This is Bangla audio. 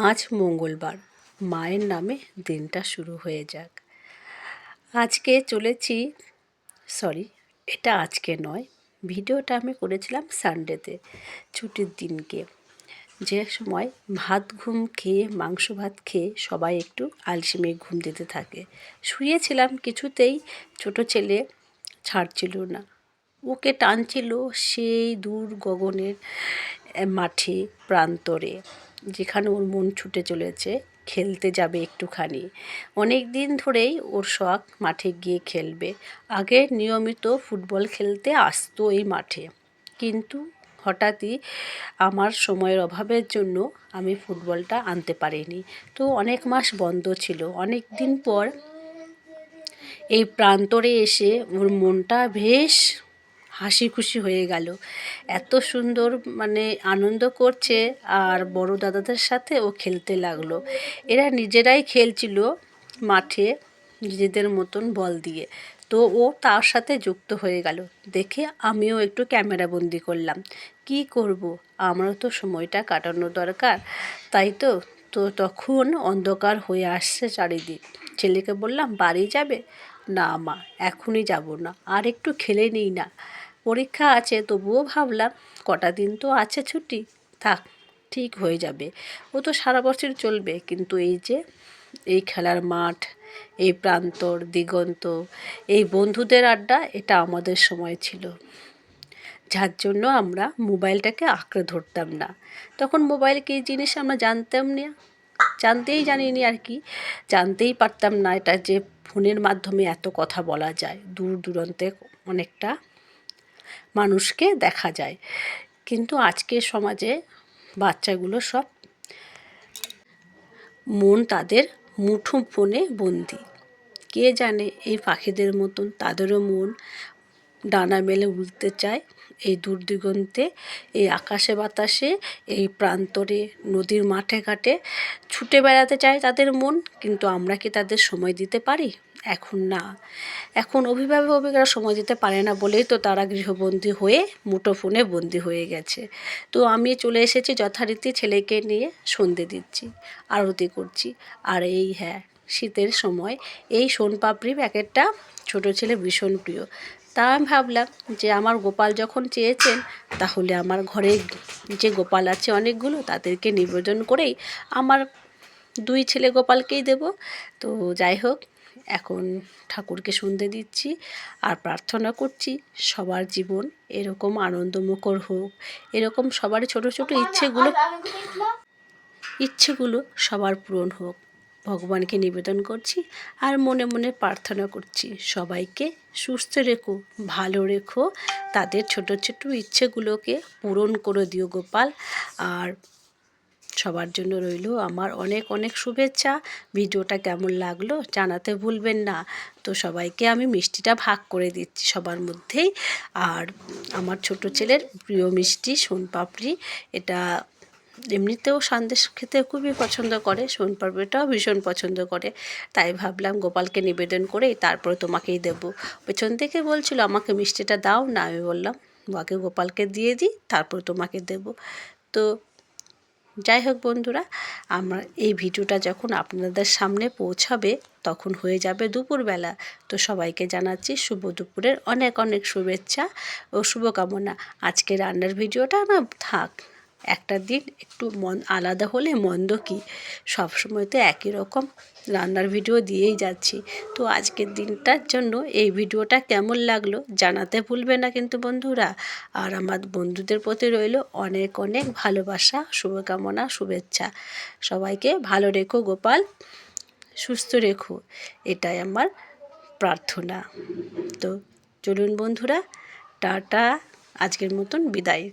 আজ মঙ্গলবার, মায়ের নামে দিনটা শুরু হয়ে যাক। আজকে চলেছি, এটা আজকে নয়, ভিডিওটা আমি করেছিলাম সানডেতে, ছুটির দিনকে, যে সময় ঘুম খেয়ে মাংস ভাত খেয়ে সবাই একটু আলসেমে ঘুম দিতে থাকে। শুয়েছিলাম, কিছুতেই ছোট ছেলে ছাড়ছিল না, ওকে টানছিল সেই দূর গগনের মাঠে প্রান্তরে, যেখানে ওর মন ছুটে চলেছে, খেলতে যাবে একটুখানি। অনেক দিন ধরেই ওর শখ মাঠে গিয়ে খেলবে। আগে নিয়মিত ফুটবল খেলতে আসতো এই মাঠে, কিন্তু হঠাৎই আমার সময়ের অভাবের জন্য আমি ফুটবলটা আনতে পারিনি। তো অনেক মাস বন্ধ ছিল, অনেক দিন পর এই প্রান্তরে এসে ওর মনটা বেশ হাসি খুশি হয়ে গেল। এত সুন্দর আনন্দ করছে, আর বড় দাদাদের সাথে ও খেলতে লাগলো। এরা নিজেরাই খেলছিল মাঠে নিজেদের মতন বল দিয়ে, তো ও তার সাথে যুক্ত হয়ে গেল। দেখে আমিও একটু ক্যামেরা বন্দি করলাম। কি করব, আমারও তো সময়টা কাটানো দরকার, তাই তো। তো তখন অন্ধকার হয়ে আসছে চারিদিক। ছেলেকে বললাম, বাড়ি যাবে? না মা, এখনই যাব না, আর একটু খেলে নিই না, পরীক্ষা আছে। তবুও ভাবলাম কটা দিন তো আছে ছুটি, থাক, ঠিক হয়ে যাবে। ও তো সারা বছর চলবে, কিন্তু এই খেলার মাঠ, এই প্রান্তর দিগন্ত, এই বন্ধুদের আড্ডা, এটা আমাদের সময় ছিল, যার জন্য আমরা মোবাইলটাকে আঁকড়ে ধরতাম না। তখন মোবাইল কী জিনিস আমরা জানতেই জানিনি আর কি, জানতেই পারতাম না এটা যে ফোনের মাধ্যমে এত কথা বলা যায়, দূর দূরান্তে অনেকটা মানুষকে দেখা যায়। কিন্তু আজকের সমাজে বাচ্চাগুলো সব মন তাদের মুঠো ফোনে বন্দি। কে জানে, এই পাখিদের মতন তাদেরও মন ডানা মেলে উড়তে চায় এই দূর দিগন্তে, এই আকাশে বাতাসে, এই প্রান্তরে, নদীর মাঠে ঘাটে ছুটে বেড়াতে চায় তাদের মন। কিন্তু আমরা কি তাদের সময় দিতে পারি? এখন না। এখন অভিভাবকরা সময় দিতে পারে না বলেই তো তারা গৃহবন্দী হয়ে মুঠোফোনে বন্দি হয়ে গেছে। তো আমি চলে এসেছি যথারীতি, ছেলেকে নিয়ে সন্ধে দিচ্ছি, আরতি করছি। আর শীতের সময় এই সোনপাপড়ি প্যাকেটটা ছোটো ছেলে ভীষণ প্রিয়। তা আমি ভাবলাম যে আমার গোপাল যখন চেয়েছেন, তাহলে আমার ঘরে যে গোপাল আছে অনেকগুলো, তাদেরকে নিবেদন করেই আমার দুই ছেলে গোপালকেই দেব। তো যাই হোক, এখন ঠাকুরকে সন্ধে দিচ্ছি আর প্রার্থনা করছি সবার জীবন এরকম আনন্দমুখর হোক, এরকম সবার ছোট ছোট ইচ্ছেগুলো সবার পূরণ হোক, ভগবানকে নিবেদন করছি। আর মনে মনে প্রার্থনা করছি, সবাইকে সুস্থ রেখো, ভালো রেখো, তাদের ছোট ছোট ইচ্ছেগুলোকে পূরণ করে দিও গোপাল। আর সবার জন্য রইল আমার অনেক অনেক শুভেচ্ছা। ভিডিওটা কেমন লাগলো জানাতে ভুলবেন না। তো সবাইকে আমি মিষ্টিটা ভাগ করে দিচ্ছি সবার মধ্যেই। আর আমার ছোট ছেলের প্রিয় মিষ্টি সোনপাপড়ি, এটা এমনিতেও সন্দেশ খেতে খুবই পছন্দ করে, সোনপাপড়িটাও ভীষণ পছন্দ করে। তাই ভাবলাম গোপালকে নিবেদন করেই তারপরে তোমাকেই দেব। পেছন থেকে বলছিল আমাকে মিষ্টিটা দাও না, আমি বললাম আগে গোপালকে দিয়ে দিই, তারপর তোমাকে দেব। তো যাই হোক বন্ধুরা, আমার এই ভিডিওটা যখন আপনাদের সামনে পৌঁছাবে তখন হয়ে যাবে দুপুরবেলা। তো সবাইকে জানাচ্ছি শুভ দুপুরের অনেক অনেক শুভেচ্ছা ও শুভকামনা। আজকে রান্নার ভিডিওটা না থাক, একটা দিন একটু আলাদা হলে মন্দ কি, সবসময় তো একই রকম রান্নার ভিডিও দিয়েই যাচ্ছি। তো আজকের দিনটার জন্য এই ভিডিওটা কেমন লাগলো জানাতে ভুলবে না কিন্তু বন্ধুরা। আর আমার বন্ধুদের প্রতি রইল অনেক অনেক ভালোবাসা, শুভকামনা, শুভেচ্ছা। সবাইকে ভালো রেখো গোপাল, সুস্থ রেখো, এটাই আমার প্রার্থনা। তো চলুন বন্ধুরা, টাটা, আজকের মতন বিদায়।